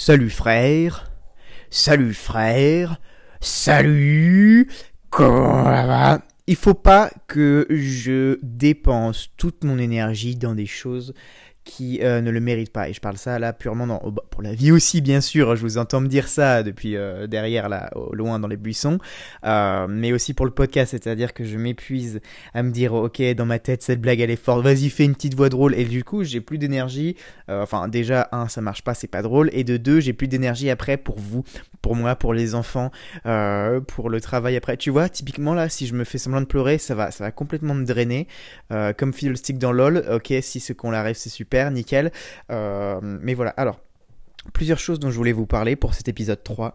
Salut frère, salut frère, salut, comment ça va? Il faut pas que je dépense toute mon énergie dans des choses qui ne le méritent pas. Et je parle ça là purement pour la vie aussi, bien sûr. Je vous entends me dire ça depuis derrière, là, au loin dans les buissons. Mais aussi pour le podcast, c'est-à-dire que je m'épuise à me dire, ok, dans ma tête, cette blague, elle est forte. Vas-y, fais une petite voix drôle. Et du coup, j'ai plus d'énergie. Enfin, déjà, ça marche pas, c'est pas drôle. Et de deux, j'ai plus d'énergie après pour vous, pour moi, pour les enfants, pour le travail après. Tu vois, typiquement là, si je me fais semblant de pleurer, ça va complètement me drainer. Comme Fiddlestick dans LoL. Ok, si ce qu'on l'arrive, c'est super. Nickel. Mais voilà, alors, plusieurs choses dont je voulais vous parler pour cet épisode 3.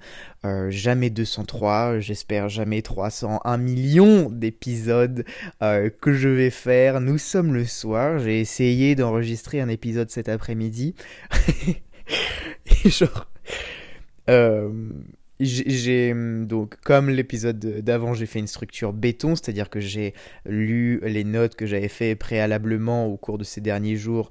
Jamais 203, j'espère jamais 300, 1 million d'épisodes que je vais faire. Nous sommes le soir, j'ai essayé d'enregistrer un épisode cet après-midi. Et genre... donc, comme l'épisode d'avant, j'ai fait une structure béton, c'est-à-dire que j'ai lu les notes que j'avais fait préalablement au cours de ces derniers jours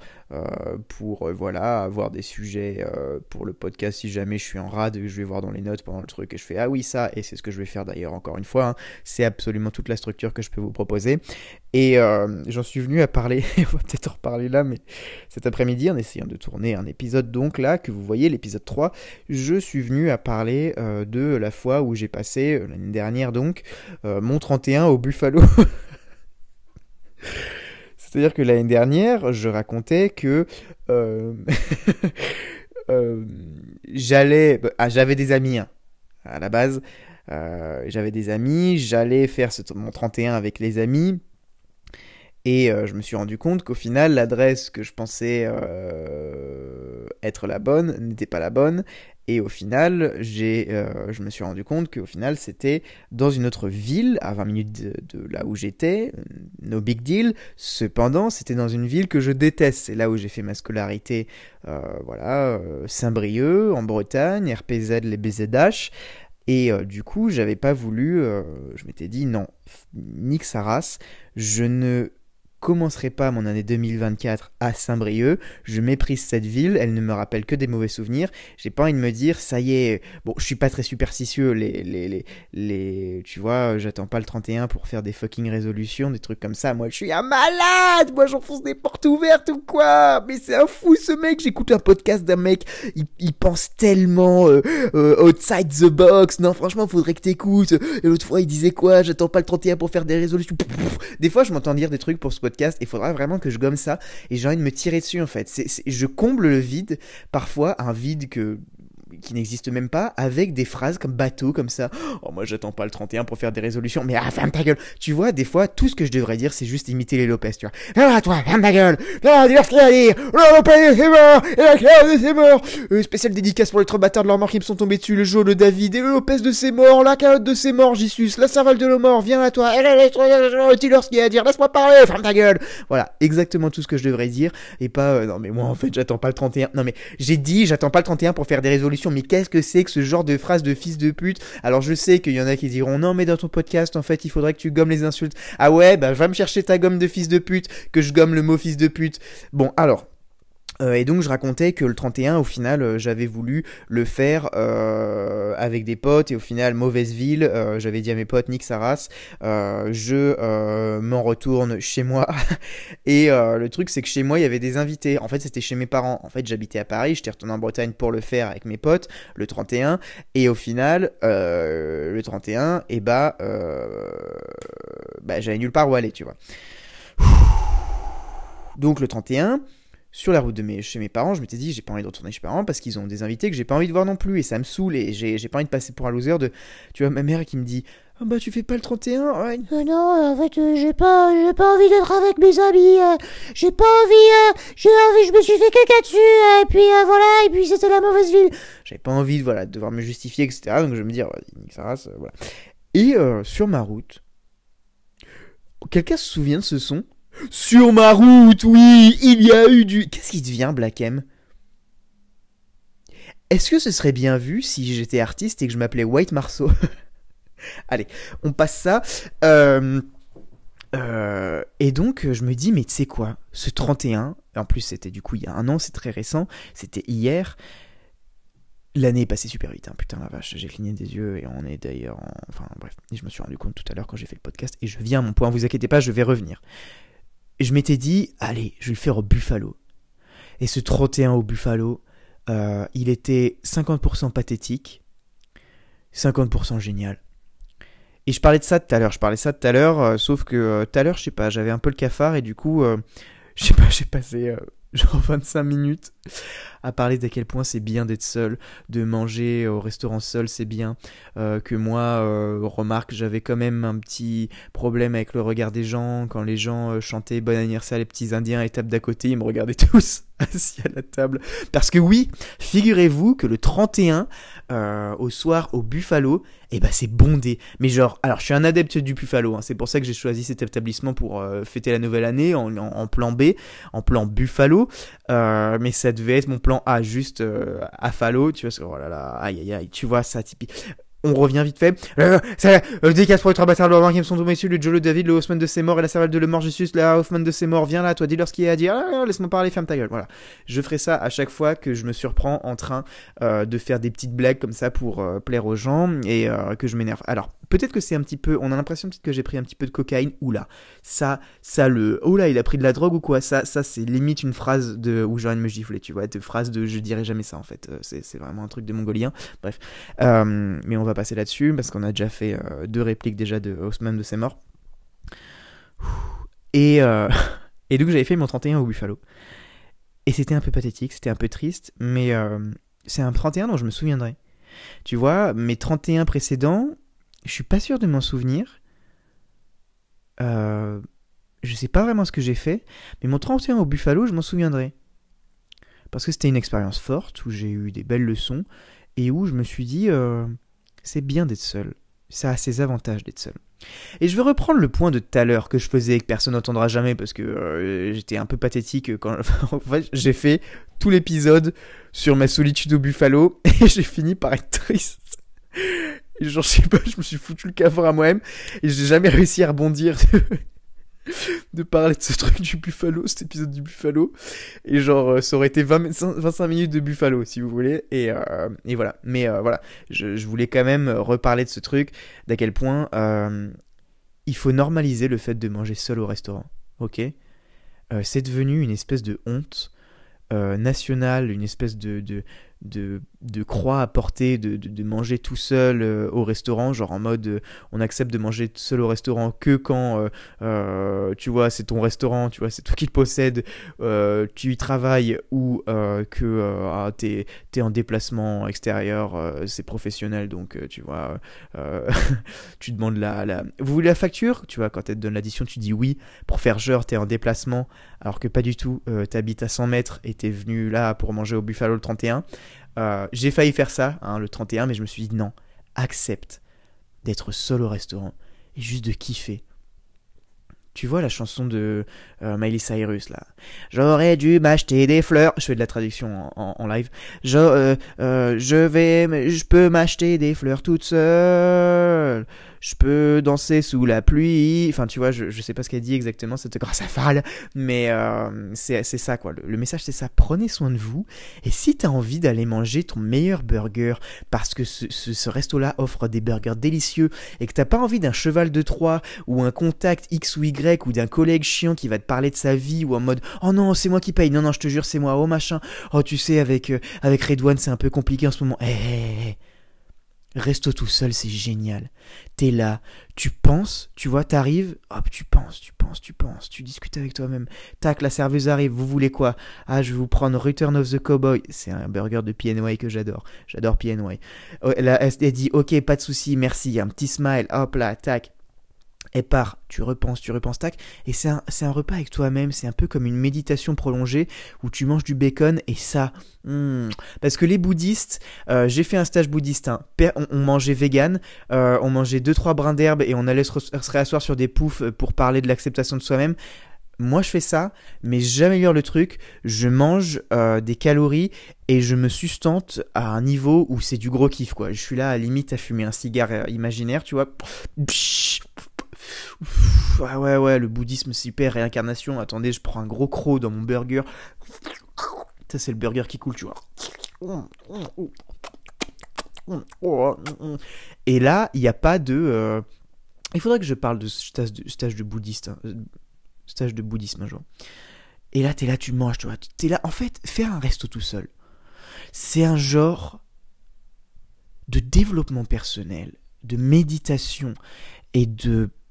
pour voilà, avoir des sujets pour le podcast si jamais je suis en rade, je vais voir dans les notes pendant le truc et je fais ah oui ça, et c'est ce que je vais faire d'ailleurs encore une fois, hein, c'est absolument toute la structure que je peux vous proposer. Et j'en suis venu à parler, on va peut-être en reparler là, mais cet après-midi, en essayant de tourner un épisode donc là, que vous voyez, l'épisode 3, je suis venu à parler de la fois où j'ai passé, l'année dernière donc, mon 31 au Buffalo. C'est-à-dire que l'année dernière, je racontais que j'avais des amis, hein, à la base, j'avais des amis, j'allais faire mon 31 avec les amis. Et je me suis rendu compte qu'au final, l'adresse que je pensais être la bonne n'était pas la bonne. Et au final, je me suis rendu compte qu'au final, c'était dans une autre ville, à 20 minutes de là où j'étais. No big deal. Cependant, c'était dans une ville que je déteste. C'est là où j'ai fait ma scolarité, Saint-Brieuc, en Bretagne, RPZ, les BZH. Et du coup, j'avais pas voulu... je m'étais dit, non, nique sa race, je ne commencerai pas mon année 2024 à Saint-Brieuc, je méprise cette ville, elle ne me rappelle que des mauvais souvenirs, j'ai pas envie de me dire, ça y est, bon, je suis pas très superstitieux, tu vois, j'attends pas le 31 pour faire des fucking résolutions, des trucs comme ça, moi je suis un malade, moi j'enfonce des portes ouvertes ou quoi, mais c'est un fou ce mec, j'écoute un podcast d'un mec, il pense tellement outside the box, non franchement faudrait que t'écoutes, et l'autre fois il disait quoi, j'attends pas le 31 pour faire des résolutions, des fois je m'entends dire des trucs pour ce podcast, il faudra vraiment que je gomme ça, et j'ai envie de me tirer dessus en fait, je comble le vide, parfois un vide qui n'existe même pas, avec des phrases comme bateau, comme ça. Oh, moi j'attends pas le 31 pour faire des résolutions, mais ferme ta gueule. Tu vois, des fois, tout ce que je devrais dire, c'est juste imiter les Lopez, tu vois. Ah, toi, ferme ta gueule. Non, dis-leur ce qu'il y a à dire. Lopez, c'est mort. Et la Claude, c'est mort. Spécial dédicace pour les trois bâtards de leurs morts qui me sont tombés dessus, le Jo, le David, et le Lopez de ses morts, la Claude de ses morts, Gissus, la Serval de nos morts, viens à toi. Dis-leur ce qu'il y a à dire, laisse-moi parler, ferme ta gueule. Voilà, exactement tout ce que je devrais dire, et pas, non mais moi en fait, j'attends pas le 31. Non mais, j'ai dit, j'attends pas le 31 pour faire des résolutions, mais qu'est-ce que c'est que ce genre de phrase de fils de pute? Alors je sais qu'il y en a qui diront non mais dans ton podcast en fait il faudrait que tu gommes les insultes. Ah ouais, bah va me chercher ta gomme de fils de pute, que je gomme le mot fils de pute. Bon alors... et donc je racontais que le 31 au final j'avais voulu le faire avec des potes, et au final mauvaise ville, j'avais dit à mes potes nique sa race, je m'en retourne chez moi. Et le truc c'est que chez moi il y avait des invités, en fait c'était chez mes parents, en fait j'habitais à Paris, j'étais retourné en Bretagne pour le faire avec mes potes le 31, et au final le 31 et j'avais nulle part où aller, tu vois. Donc le 31 sur la route chez mes parents, je m'étais dit j'ai pas envie de retourner chez mes parents parce qu'ils ont des invités que j'ai pas envie de voir non plus, et ça me saoule, et j'ai pas envie de passer pour un loser de... Tu vois, ma mère qui me dit oh bah tu fais pas le 31, ouais. Non, en fait, j'ai pas envie d'être avec mes amis, j'ai pas envie, je me suis fait caca dessus, et puis voilà, et puis c'était la mauvaise ville. J'avais pas envie de devoir me justifier, etc. Donc je me dis, vas-y, nique sa race, voilà. Et sur ma route, quelqu'un se souvient de ce son? Sur ma route, oui, il y a eu du... Qu'est-ce qui devient, Black M? Est-ce que ce serait bien vu si j'étais artiste et que je m'appelais White Marceau? Allez, on passe ça. Et donc, je me dis, mais tu sais quoi? Ce 31, en plus c'était du coup il y a un an, c'est très récent, c'était hier. L'année est passée super vite, hein. Putain la vache, j'ai cligné des yeux et on est d'ailleurs Enfin bref, et je me suis rendu compte tout à l'heure quand j'ai fait le podcast, et je viens à mon point, vous inquiétez pas, je vais revenir. Et je m'étais dit, allez, je vais le faire au Buffalo. Et ce 31 au Buffalo, il était 50% pathétique, 50% génial. Et je parlais de ça tout à l'heure, sauf que tout à l'heure, je sais pas, j'avais un peu le cafard et du coup, je sais pas, j'ai passé genre 25 minutes à parler d'à quel point c'est bien d'être seul, de manger au restaurant seul, c'est bien, que moi, remarque, j'avais quand même un petit problème avec le regard des gens, quand les gens chantaient bon anniversaire les petits indiens et tables d'à côté, ils me regardaient tous assis à la table, parce que oui, figurez-vous que le 31 au soir au Buffalo, et ben c'est bondé, mais genre, alors je suis un adepte du Buffalo, hein, c'est pour ça que j'ai choisi cet établissement pour fêter la nouvelle année en plan B, en plan Buffalo, mais ça devait être mon plan A, juste à Falo, tu vois, oh là là, aïe aïe aïe, tu vois ça typique. On revient vite fait. C'est dédicace pour les 3 bâtards de Laurent qui me sont tombés dessus, le Jolo David, le Haussmann de Seymour et la cervelle de Le Morgisus, la Hoffman de Seymour, viens là, toi, dis-leur ce qu'il y a à dire, laisse-moi parler, ferme ta gueule, voilà. Je ferai ça à chaque fois que je me surprends en train de faire des petites blagues comme ça pour plaire aux gens et que je m'énerve. Alors, peut-être que c'est un petit peu, on a l'impression peut-être que j'ai pris un petit peu de cocaïne, oula, oula, il a pris de la drogue ou quoi, ça c'est limite une phrase où j'ai envie de me gifler, tu vois, de phrase de je dirais jamais ça en fait, c'est vraiment un truc de mongolien, bref, mais on va passer là-dessus parce qu'on a déjà fait 2 répliques déjà de Haussmann de Seymour. Et donc j'avais fait mon 31 au Buffalo. Et c'était un peu pathétique, c'était un peu triste, mais c'est un 31 dont je me souviendrai. Tu vois, mes 31 précédents, je suis pas sûr de m'en souvenir. Je sais pas vraiment ce que j'ai fait, mais mon 31 au Buffalo, je m'en souviendrai. Parce que c'était une expérience forte, où j'ai eu des belles leçons, et où je me suis dit, c'est bien d'être seul. Ça a ses avantages d'être seul. Et je vais reprendre le point de tout à l'heure que je faisais et que personne n'entendra jamais parce que j'étais un peu pathétique quand en fait, j'ai fait tout l'épisode sur ma solitude au Buffalo et j'ai fini par être triste. Et genre, je sais pas, je me suis foutu le cafard à moi-même et j'ai jamais réussi à rebondir de parler de ce truc du Buffalo, cet épisode du Buffalo. Et genre, ça aurait été 25 minutes de Buffalo, si vous voulez. Et voilà. Mais voilà, je voulais quand même reparler de ce truc, d'à quel point il faut normaliser le fait de manger seul au restaurant. Ok ? C'est devenu une espèce de honte nationale, une espèce de croix à porter, de manger tout seul au restaurant, genre en mode on accepte de manger seul au restaurant que quand tu vois c'est ton restaurant, tu vois c'est toi qui le possèdes, tu y travailles ou que t'es en déplacement extérieur, c'est professionnel donc tu vois tu demandes vous voulez la facture, tu vois, quand elle te donne l'addition tu dis oui pour faire genre t'es en déplacement alors que pas du tout, t'habites à 100 mètres et t'es venu là pour manger au Buffalo le 31. J'ai failli faire ça, hein, le 31, mais je me suis dit non, accepte d'être seul au restaurant et juste de kiffer. Tu vois la chanson de Miley Cyrus là. J'aurais dû m'acheter des fleurs. Je fais de la traduction en live. Je peux m'acheter des fleurs toute seule. Je peux danser sous la pluie. Enfin, tu vois, je sais pas ce qu'elle dit exactement, cette grâce à Fall, mais c'est ça quoi. Le message c'est ça. Prenez soin de vous. Et si t'as envie d'aller manger ton meilleur burger, parce que ce resto-là offre des burgers délicieux, et que t'as pas envie d'un cheval de Troie ou un contact X ou Y ou d'un collègue chiant qui va te parler de sa vie ou en mode oh non c'est moi qui paye, non je te jure c'est moi, oh machin, oh tu sais avec Redouane c'est un peu compliqué en ce moment. Resto tout seul, c'est génial. T'es là, tu penses, tu vois, t'arrives, hop, tu penses, tu discutes avec toi-même. Tac, la serveuse arrive, vous voulez quoi ? Ah, je vais vous prendre Return of the Cowboy. C'est un burger de PNY que j'adore. J'adore PNY. Là, elle dit, ok, pas de souci, merci. Un petit smile, hop là, tac. Et part, tu repenses, tac, et c'est un repas avec toi-même, c'est un peu comme une méditation prolongée où tu manges du bacon et ça, parce que les bouddhistes, j'ai fait un stage bouddhiste, hein, on mangeait vegan, on mangeait 2-3 brins d'herbe et on allait se réasseoir sur des poufs pour parler de l'acceptation de soi-même. Moi je fais ça, mais j'améliore le truc, je mange des calories et je me sustente à un niveau où c'est du gros kiff quoi. Je suis là à limite à fumer un cigare imaginaire, tu vois. Ouais, le bouddhisme c'est hyper réincarnation. Attendez, je prends un gros croc dans mon burger. Ça c'est le burger qui coule, tu vois. Et là, il n'y a pas de... Il faudrait que je parle de stage de bouddhiste, hein, stage de bouddhisme un jour. Et là, t'es là, tu manges, tu vois. T'es là, en fait, faire un resto tout seul, c'est un genre de développement personnel, de méditation et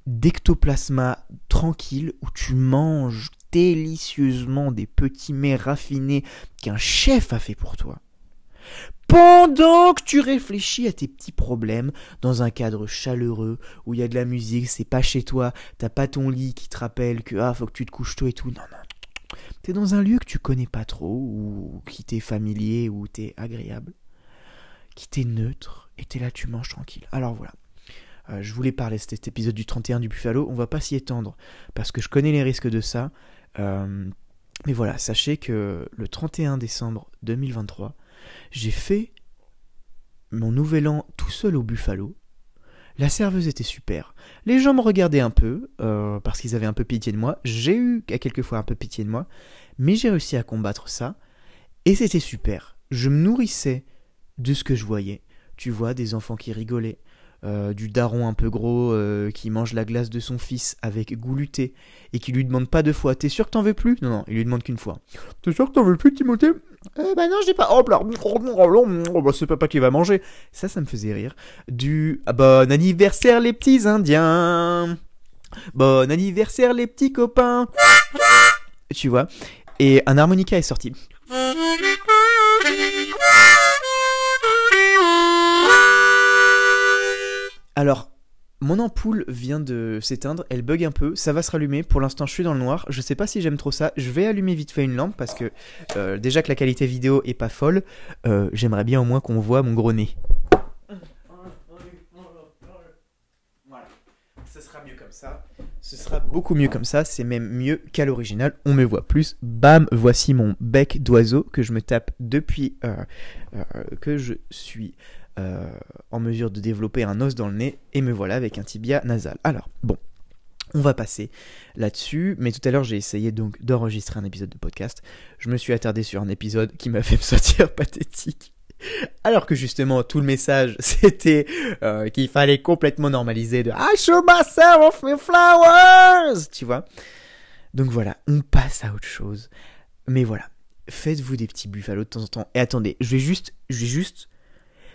d'ectoplasma tranquille où tu manges délicieusement des petits mets raffinés qu'un chef a fait pour toi. Pendant que tu réfléchis à tes petits problèmes dans un cadre chaleureux où il y a de la musique, c'est pas chez toi, t'as pas ton lit qui te rappelle que faut que tu te couches tôt et tout. Non, non. T'es dans un lieu que tu connais pas trop ou qui t'est familier ou t'es agréable, qui t'est neutre et t'es là, tu manges tranquille. Alors voilà. Je voulais parler de cet épisode du 31 du Buffalo, on va pas s'y étendre parce que je connais les risques de ça. Mais voilà, sachez que le 31 décembre 2023, j'ai fait mon nouvel an tout seul au Buffalo. La serveuse était super. Les gens me regardaient un peu, parce qu'ils avaient un peu pitié de moi. J'ai eu à quelques fois un peu pitié de moi, mais j'ai réussi à combattre ça. Et c'était super. Je me nourrissais de ce que je voyais. Tu vois, des enfants qui rigolaient. Du daron un peu gros qui mange la glace de son fils avec goût luté et qui lui demande pas deux fois. T'es sûr que t'en veux plus? Non, non, il lui demande qu'une fois. T'es sûr que t'en veux plus, Timothée? Bah non, j'ai pas. Oh, bah, c'est papa qui va manger. Ça me faisait rire. Du bon anniversaire les petits Indiens. Bon anniversaire les petits copains. Tu vois. Et un harmonica est sorti. Alors, mon ampoule vient de s'éteindre, elle bug un peu, ça va se rallumer, pour l'instant je suis dans le noir, je sais pas si j'aime trop ça, je vais allumer vite fait une lampe parce que déjà que la qualité vidéo est pas folle, j'aimerais bien au moins qu'on voit mon gros nez. Voilà, ce sera mieux comme ça, ce sera beaucoup mieux comme ça, c'est même mieux qu'à l'original, on me voit plus, bam, voici mon bec d'oiseau que je me tape depuis que je suis... en mesure de développer un os dans le nez et me voilà avec un tibia nasal. Alors, bon, on va passer là-dessus, mais tout à l'heure j'ai essayé donc d'enregistrer un épisode de podcast. Je me suis attardé sur un épisode qui m'a fait me sentir pathétique. Alors que justement tout le message c'était qu'il fallait complètement normaliser de I show myself off my flowers, tu vois. Donc voilà, on passe à autre chose. Mais voilà, faites-vous des petits buffalos de temps en temps. Et attendez, je vais juste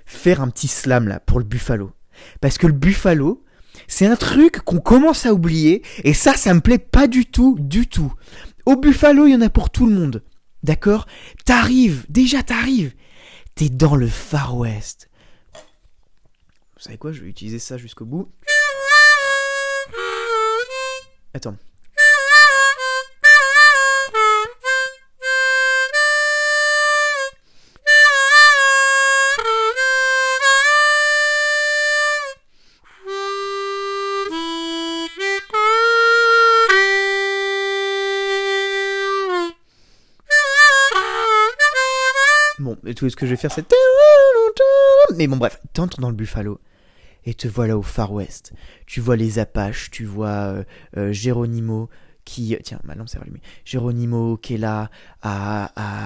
faire un petit slam là pour le Buffalo. Parce que le Buffalo, c'est un truc qu'on commence à oublier et ça me plaît pas du tout, du tout. Au Buffalo, il y en a pour tout le monde. D'accord? T'arrives, t'es dans le Far West. Vous savez quoi? Je vais utiliser ça jusqu'au bout. Attends. Bon, et tout ce que je vais faire, c'est... Mais bon, bref, t'entres dans le Buffalo et te voilà au Far West. Tu vois les Apaches, tu vois Geronimo qui... Tiens, ma lampe s'est rallumée. Geronimo qui est là à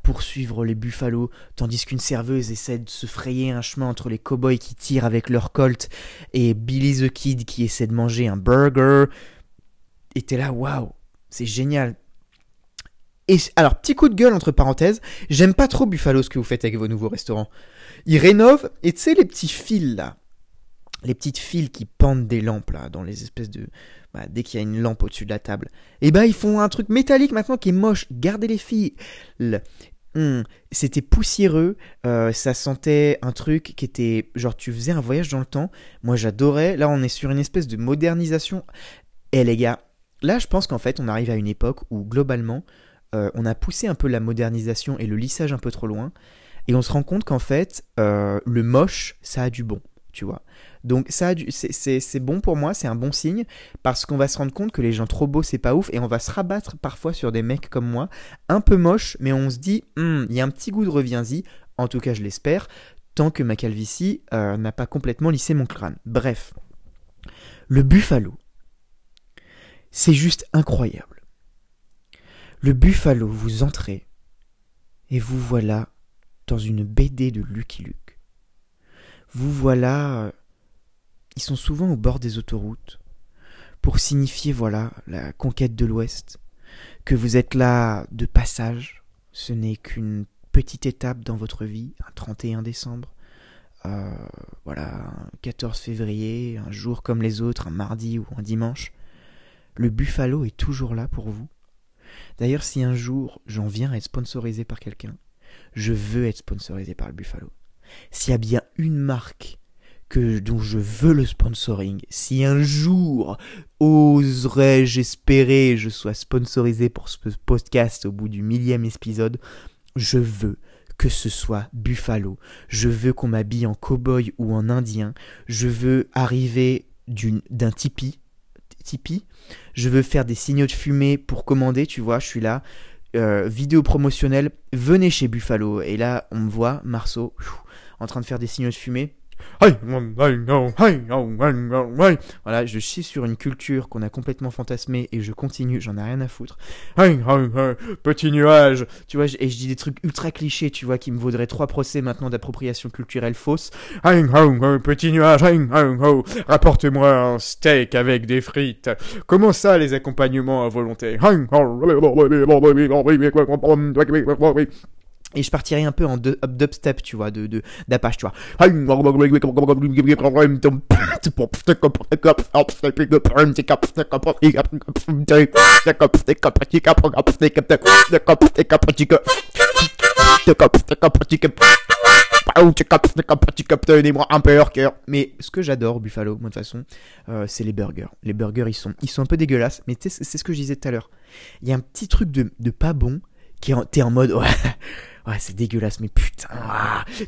poursuivre les Buffalos, tandis qu'une serveuse essaie de se frayer un chemin entre les cowboys qui tirent avec leur colt et Billy the Kid qui essaie de manger un burger. Et t'es là, waouh, c'est génial. Et alors, petit coup de gueule entre parenthèses, j'aime pas trop Buffalo ce que vous faites avec vos nouveaux restaurants. Ils rénovent, et tu sais les petits fils là, les petites fils qui pendent des lampes là, dans les espèces de... dès qu'il y a une lampe au-dessus de la table, et ils font un truc métallique maintenant qui est moche. Gardez les fils. C'était poussiéreux, ça sentait un truc qui était... Genre tu faisais un voyage dans le temps, moi j'adorais. Là on est sur une espèce de modernisation. Et les gars, là je pense qu'en fait on arrive à une époque où globalement... on a poussé un peu la modernisation et le lissage un peu trop loin, et on se rend compte qu'en fait, le moche, ça a du bon, tu vois. Donc ça c'est bon pour moi, c'est un bon signe, parce qu'on va se rendre compte que les gens trop beaux, c'est pas ouf, et on va se rabattre parfois sur des mecs comme moi, un peu moches, mais on se dit, il y a un petit goût de reviens-y, en tout cas je l'espère, tant que ma calvitie n'a pas complètement lissé mon crâne. Bref, le Buffalo, c'est juste incroyable. Le Buffalo, vous entrez et vous voilà dans une BD de Lucky Luke. vous voilà, ils sont souvent au bord des autoroutes pour signifier, voilà, la conquête de l'Ouest, que vous êtes là de passage, ce n'est qu'une petite étape dans votre vie, un 31 décembre, voilà, un 14 février, un jour comme les autres, un mardi ou un dimanche. Le Buffalo est toujours là pour vous. D'ailleurs, si un jour j'en viens à être sponsorisé par quelqu'un, je veux être sponsorisé par le Buffalo. S'il y a bien une marque dont je veux le sponsoring, si un jour oserais-je espérer je sois sponsorisé pour ce podcast au bout du 1000e épisode, je veux que ce soit Buffalo. Je veux qu'on m'habille en cow-boy ou en indien. Je veux arriver d'un tipi. Je veux faire des signaux de fumée pour commander, tu vois, je suis là. Vidéo promotionnelle, venez chez Buffalo. Et là, on me voit, Marceau, en train de faire des signaux de fumée. Voilà, je chie sur une culture qu'on a complètement fantasmée et je continue, j'en ai rien à foutre. Petit nuage, tu vois, et je dis des trucs ultra clichés, tu vois, qui me vaudraient 3 procès maintenant d'appropriation culturelle fausse. Petit nuage, rapporte-moi un steak avec des frites. Comment ça, les accompagnements à volonté? Et je partirais un peu en dubstep, tu vois, d'Apache, tu vois. Donnez-moi un burger. Mais ce que j'adore, Buffalo, moi de toute façon, c'est les burgers. Les burgers, ils sont un peu dégueulasses, mais c'est ce que je disais tout à l'heure. Il y a un petit truc de pas bon, t'es en mode, ouais, c'est dégueulasse, mais putain,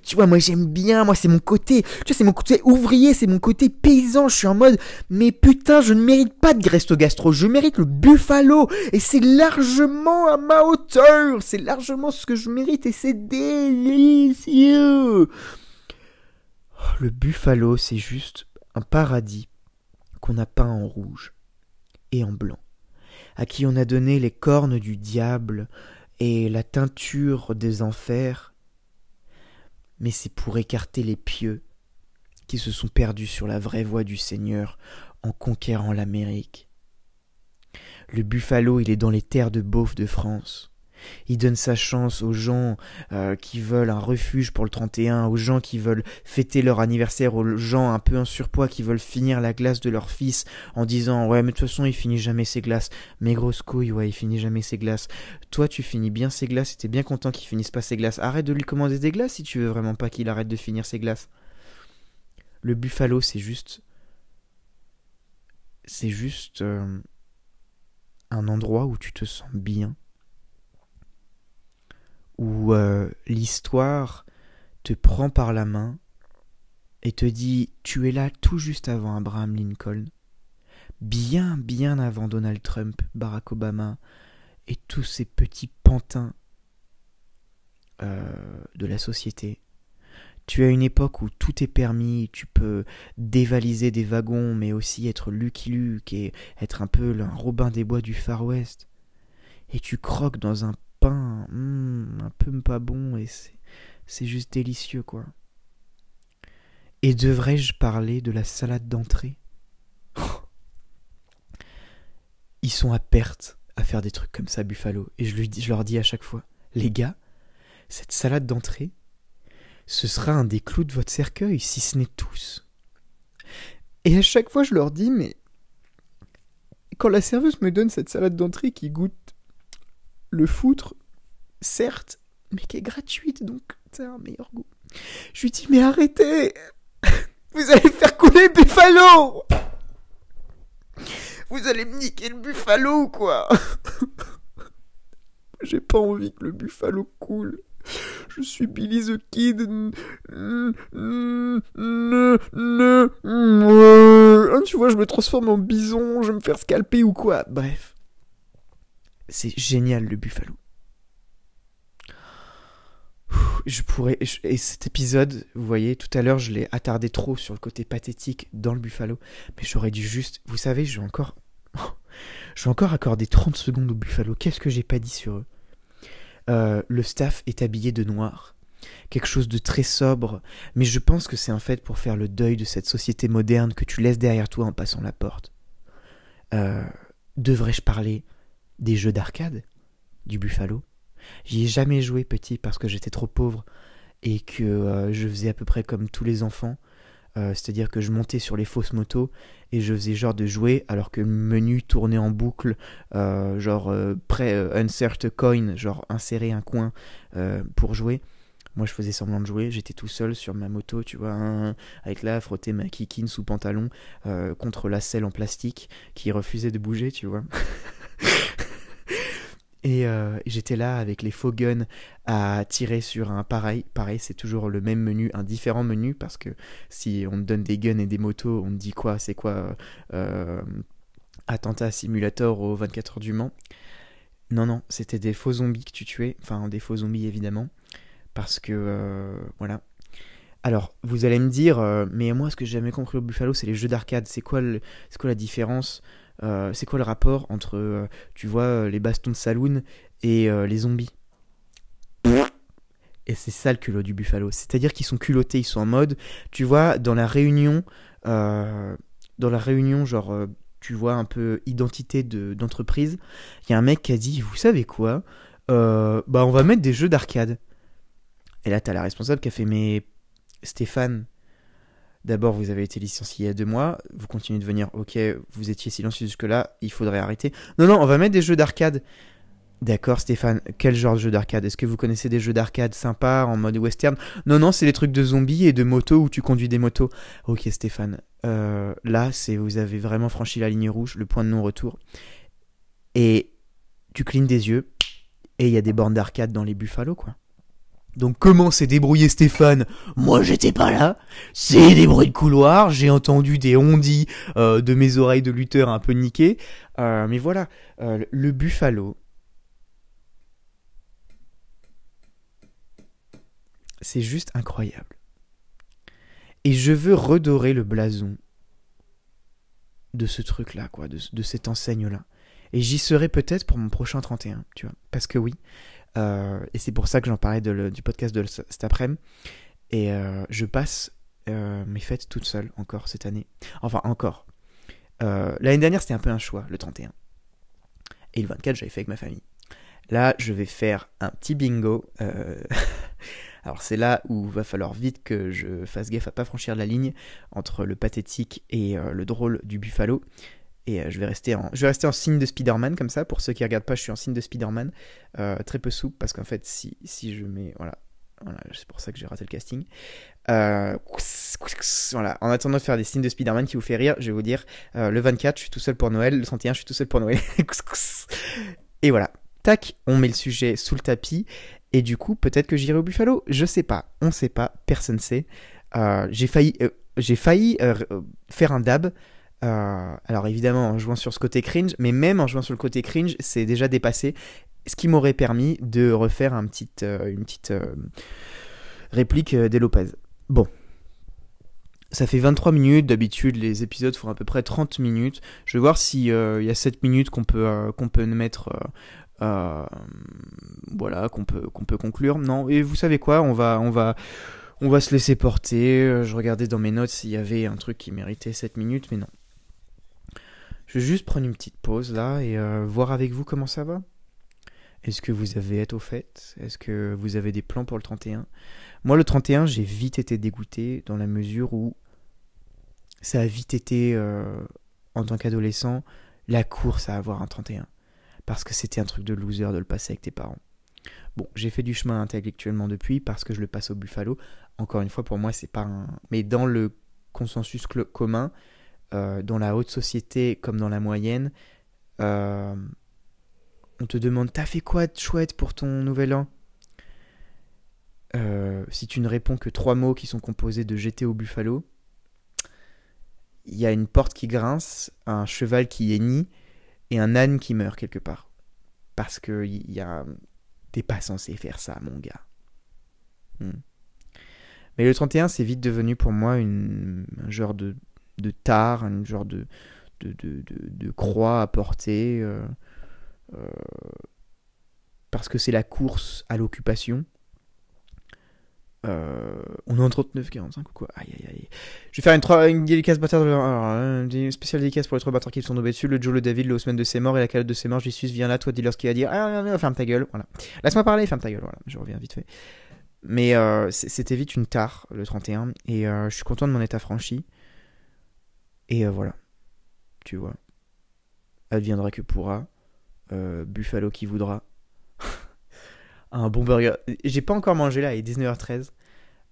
tu vois, moi j'aime bien, moi c'est mon côté, tu vois, c'est mon côté ouvrier, c'est mon côté paysan, je suis en mode, mais putain, je ne mérite pas de Resto Gastro, je mérite le Buffalo, et c'est largement à ma hauteur, c'est largement ce que je mérite, et c'est délicieux. Le Buffalo, c'est juste un paradis qu'on a peint en rouge et en blanc, à qui on a donné les cornes du diable, et la teinture des enfers, mais c'est pour écarter les pieux qui se sont perdus sur la vraie voie du Seigneur en conquérant l'Amérique. Le Buffalo, il est dans les terres de beaufs de France. Il donne sa chance aux gens qui veulent un refuge pour le 31, aux gens qui veulent fêter leur anniversaire, aux gens un peu en surpoids qui veulent finir la glace de leur fils en disant « Ouais, mais de toute façon, il finit jamais ses glaces. Mais grosse couille, ouais, il finit jamais ses glaces. Toi, tu finis bien ses glaces et t'es bien content qu'il finisse pas ses glaces. Arrête de lui commander des glaces si tu veux vraiment pas qu'il arrête de finir ses glaces. » Le Buffalo, c'est juste un endroit où tu te sens bien, où l'histoire te prend par la main et te dit « Tu es là tout juste avant Abraham Lincoln, bien avant Donald Trump, Barack Obama et tous ces petits pantins de la société. Tu as une époque où tout est permis, tu peux dévaliser des wagons, mais aussi être Lucky Luke et être un peu un Robin des Bois du Far West. Et tu croques dans un pain un peu pas bon et c'est juste délicieux, quoi. Et devrais-je parler de la salade d'entrée? Ils sont à perte à faire des trucs comme ça, Buffalo. Et je leur dis à chaque fois, les gars, cette salade d'entrée, ce sera un des clous de votre cercueil, si ce n'est tous. Et à chaque fois, je leur dis, mais quand la serveuse me donne cette salade d'entrée qui goûte le foutre, certes, mais qui est gratuite, donc ça a un meilleur goût. Je lui dis, mais arrêtez! Vous allez faire couler le Buffalo! Vous allez me niquer le Buffalo, quoi! J'ai pas envie que le Buffalo coule. Je suis Billy the Kid. Tu vois, je me transforme en bison, je vais me faire scalper ou quoi. Bref. C'est génial, le Buffalo. Et cet épisode, vous voyez, tout à l'heure, je l'ai attardé trop sur le côté pathétique dans le Buffalo. Mais j'aurais dû juste... Vous savez, je vais encore accorder 30 secondes au Buffalo. Qu'est-ce que j'ai pas dit sur eux? Le staff est habillé de noir. quelque chose de très sobre, mais je pense que c'est en fait pour faire le deuil de cette société moderne que tu laisses derrière toi en passant la porte. Devrais-je parler des jeux d'arcade, du Buffalo? J'y ai jamais joué petit parce que j'étais trop pauvre et que je faisais à peu près comme tous les enfants. C'est-à-dire que je montais sur les fausses motos et je faisais genre de jouer alors que le menu tournait en boucle, insert a coin, genre insérer un coin pour jouer. Moi je faisais semblant de jouer, j'étais tout seul sur ma moto, tu vois, avec là, frotter ma kikine sous pantalon contre la selle en plastique qui refusait de bouger, tu vois. Et j'étais là avec les faux guns à tirer sur un pareil, c'est toujours le même menu, un différent menu, parce que si on te donne des guns et des motos, on te dit quoi, c'est quoi attentat simulator aux 24 heures du Mans. Non, c'était des faux zombies que tu tuais, enfin des faux zombies évidemment, parce que voilà. Alors, vous allez me dire, mais moi ce que j'ai jamais compris au Buffalo, c'est les jeux d'arcade, c'est quoi la différence? C'est quoi le rapport entre, tu vois, les bastons de saloon et les zombies? Et c'est ça le culot du Buffalo. C'est-à-dire qu'ils sont culottés, ils sont en mode, tu vois, dans la réunion, genre, tu vois, un peu identité d'entreprise, il y a un mec qui a dit, vous savez quoi, on va mettre des jeux d'arcade. Et là, t'as la responsable qui a fait, mais Stéphane, d'abord, vous avez été licencié il y a 2 mois, vous continuez de venir, ok, vous étiez silencieux jusque-là, il faudrait arrêter. Non, on va mettre des jeux d'arcade. D'accord, Stéphane, quel genre de jeu d'arcade? Est-ce que vous connaissez des jeux d'arcade sympas, en mode western? Non, c'est les trucs de zombies et de motos où tu conduis des motos. Ok, Stéphane, là, vous avez vraiment franchi la ligne rouge, le point de non-retour. Et tu clignes des yeux, et il y a des bornes d'arcade dans les Buffalo, quoi. Donc comment s'est débrouillé Stéphane? Moi j'étais pas là, c'est des bruits de couloir, j'ai entendu des ondits de mes oreilles de lutteur un peu niquées, mais voilà, le Buffalo, c'est juste incroyable. Et je veux redorer le blason de ce truc-là, quoi, de cette enseigne-là. Et j'y serai peut-être pour mon prochain 31, tu vois, parce que oui, et c'est pour ça que j'en parlais du podcast de cet après-midi. Et je passe mes fêtes toute seule encore cette année. Enfin, encore. L'année dernière, c'était un peu un choix, le 31. Et le 24, j'avais fait avec ma famille. Là, je vais faire un petit bingo. Alors, c'est là où il va falloir vite que je fasse gaffe à pas franchir la ligne entre le pathétique et le drôle du Buffalo. Et je vais rester en signe de Spider-Man comme ça. Pour ceux qui regardent pas, je suis en signe de Spider-Man. Très peu souple parce qu'en fait, si je mets... Voilà, c'est pour ça que j'ai raté le casting. Voilà. En attendant de faire des signes de Spider-Man qui vous fait rire, je vais vous dire, le 24, je suis tout seul pour Noël. Le 31, je suis tout seul pour Noël. Et voilà. Tac, on met le sujet sous le tapis. Et du coup, peut-être que j'irai au Buffalo. Je sais pas. On sait pas. Personne sait. J'ai failli faire un dab. Alors évidemment en jouant sur ce côté cringe, mais même en jouant sur le côté cringe, c'est déjà dépassé, ce qui m'aurait permis de refaire une petite réplique des Lopez. Bon, ça fait 23 minutes, d'habitude les épisodes font à peu près 30 minutes, je vais voir s'il y a 7 minutes qu'on peut mettre, voilà, qu'on peut conclure. Non, et vous savez quoi, on va se laisser porter. Je regardais dans mes notes s'il y avait un truc qui méritait 7 minutes, mais non. Je vais juste prendre une petite pause là et voir avec vous comment ça va. Est-ce que vous avez été au fait? Est-ce que vous avez des plans pour le 31? Moi, le 31, j'ai vite été dégoûté dans la mesure où ça a vite été, en tant qu'adolescent, la course à avoir un 31. Parce que c'était un truc de loser de le passer avec tes parents. Bon, j'ai fait du chemin intellectuellement depuis parce que je le passe au Buffalo. Encore une fois, pour moi, c'est pas un... Mais dans le consensus commun, dans la haute société comme dans la moyenne, on te demande « T'as fait quoi de chouette pour ton nouvel an ?» Si tu ne réponds que 3 mots qui sont composés de « j'étais au Buffalo », il y a une porte qui grince, un cheval qui hennit et un âne qui meurt quelque part. Parce que t'es pas censé faire ça, mon gars. Mais le 31, c'est vite devenu pour moi un genre de tare, un genre de croix à porter, parce que c'est la course à l'occupation. On est en 39-45 ou quoi? Aïe aïe aïe. Je vais faire une dédicace bâtard. Une spéciale dédicace pour les 3 bâtards qui sont tombés dessus. Le Joe, le David, le Haussmann de ses morts et la calotte de ses morts. J'y suis, viens là, toi, dis-leur ce qu'il va dire. Ferme ta gueule. Voilà. Laisse-moi parler, ferme ta gueule. Voilà. Je reviens vite fait. Mais c'était vite une tare, le 31. Et je suis content de m'en être affranchi. Et voilà. Tu vois. Adviendra que pourra. Buffalo qui voudra. Un bon burger. J'ai pas encore mangé là, il est 19h13.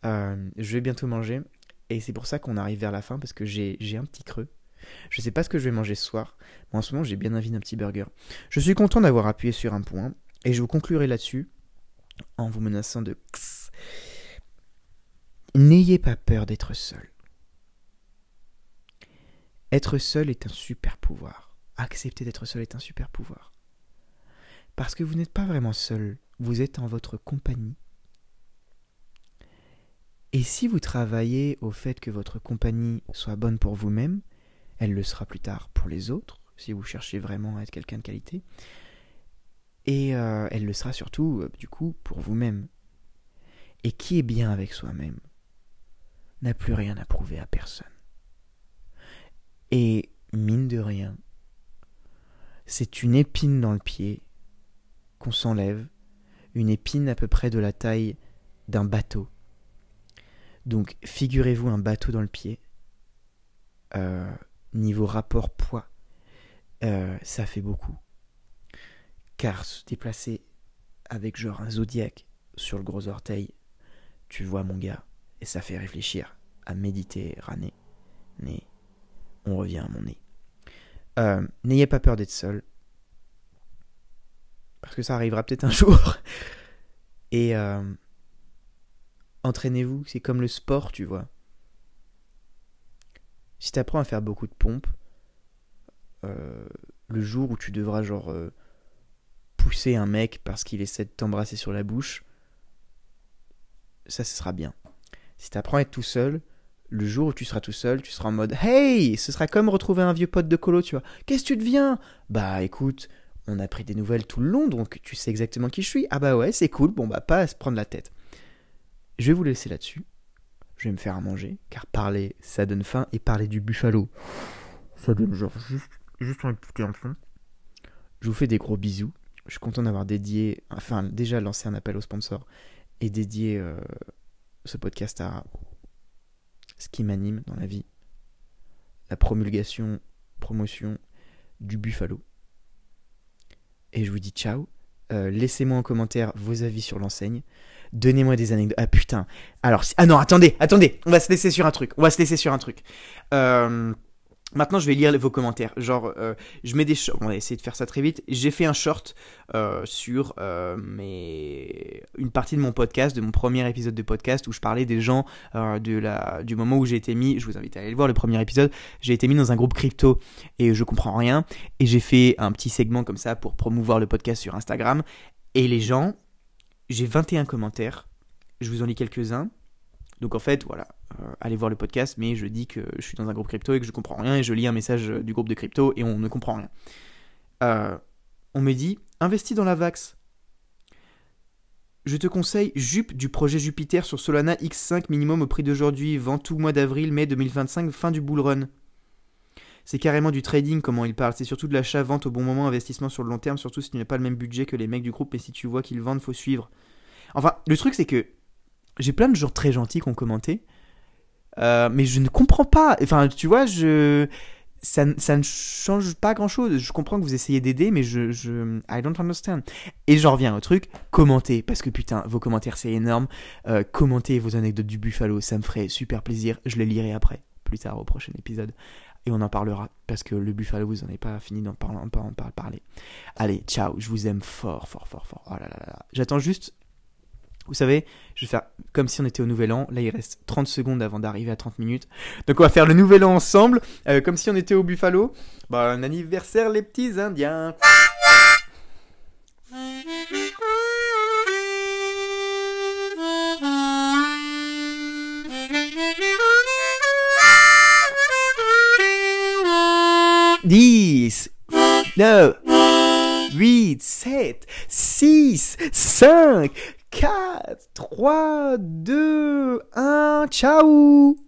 Je vais bientôt manger. Et c'est pour ça qu'on arrive vers la fin, parce que j'ai un petit creux. Je sais pas ce que je vais manger ce soir, mais en ce moment j'ai bien envie d'un petit burger. Je suis content d'avoir appuyé sur un point, et je vous conclurai là-dessus en vous menaçant de... N'ayez pas peur d'être seul. Être seul est un super pouvoir. Accepter d'être seul est un super pouvoir. Parce que vous n'êtes pas vraiment seul. Vous êtes en votre compagnie. Et si vous travaillez au fait que votre compagnie soit bonne pour vous-même, elle le sera plus tard pour les autres, si vous cherchez vraiment à être quelqu'un de qualité. Et elle le sera surtout, du coup, pour vous-même. Et qui est bien avec soi-même n'a plus rien à prouver à personne. Et mine de rien, c'est une épine dans le pied qu'on s'enlève, une épine à peu près de la taille d'un bateau. Donc figurez-vous un bateau dans le pied, niveau rapport poids, ça fait beaucoup. Car se déplacer avec genre un zodiaque sur le gros orteil, tu vois mon gars, et ça fait réfléchir à Méditerranée. Mais on revient à mon nez. N'ayez pas peur d'être seul. Parce que ça arrivera peut-être un jour. Et entraînez-vous, c'est comme le sport, tu vois. Si t'apprends à faire beaucoup de pompes, le jour où tu devras genre pousser un mec parce qu'il essaie de t'embrasser sur la bouche, ça, ce sera bien. Si t'apprends à être tout seul, le jour où tu seras tout seul, tu seras en mode « Hey !» Ce sera comme retrouver un vieux pote de colo, tu vois. « Qu'est-ce que tu deviens ?»« Bah écoute, on a pris des nouvelles tout le long, donc tu sais exactement qui je suis. »« Ah bah ouais, c'est cool, bon bah pas à se prendre la tête. » Je vais vous laisser là-dessus. Je vais me faire à manger, car parler, ça donne faim, et parler du buffalo, ça donne genre juste un petit enfant. Je vous fais des gros bisous. Je suis content d'avoir déjà lancé un appel aux sponsors et dédié ce podcast à ce qui m'anime dans la vie, la promotion du buffalo. Et je vous dis ciao. Laissez-moi en commentaire vos avis sur l'enseigne. Donnez-moi des anecdotes. Ah putain. Alors, non, attendez. On va se laisser sur un truc. Maintenant, je vais lire vos commentaires. Genre, je mets des shorts. On va essayer de faire ça très vite. J'ai fait un short sur une partie de mon podcast, de mon premier épisode de podcast, où je parlais des gens du moment où j'ai été mis. Je vous invite à aller le voir, le premier épisode. J'ai été mis dans un groupe crypto et je comprends rien. Et j'ai fait un petit segment comme ça pour promouvoir le podcast sur Instagram. Et les gens, j'ai 21 commentaires. Je vous en lis quelques-uns. Donc en fait, voilà, allez voir le podcast, mais je dis que je suis dans un groupe crypto et que je comprends rien, et je lis un message du groupe de crypto et on ne comprend rien. On me dit, investis dans la Vax. Je te conseille Jup du projet Jupiter sur Solana X5 minimum au prix d'aujourd'hui, vend tout mois d'avril, mai 2025, fin du bull run. C'est carrément du trading, comment il parle. C'est surtout de l'achat, vente au bon moment, investissement sur le long terme, surtout si tu n'as pas le même budget que les mecs du groupe, mais si tu vois qu'ils vendent, faut suivre. Enfin, le truc c'est que j'ai plein de gens très gentils qui ont commenté, mais je ne comprends pas. Enfin, tu vois, ça ne change pas grand-chose. Je comprends que vous essayez d'aider, mais I don't understand. Et j'en reviens au truc, commentez, parce que putain, vos commentaires c'est énorme. Commentez vos anecdotes du buffalo, ça me ferait super plaisir. Je les lirai après, plus tard au prochain épisode. Et on en parlera, parce que le buffalo, vous n'en avez pas fini d'en parler. Allez, ciao, je vous aime fort, fort, fort, fort. Oh là là là. J'attends juste... Vous savez, je vais faire comme si on était au Nouvel An. Là, il reste 30 secondes avant d'arriver à 30 minutes. Donc, on va faire le Nouvel An ensemble, comme si on était au Buffalo. Bon anniversaire, les petits Indiens. Dix, 9, 8, 7, 6, 5, 4, 3, 2, 1, ciao!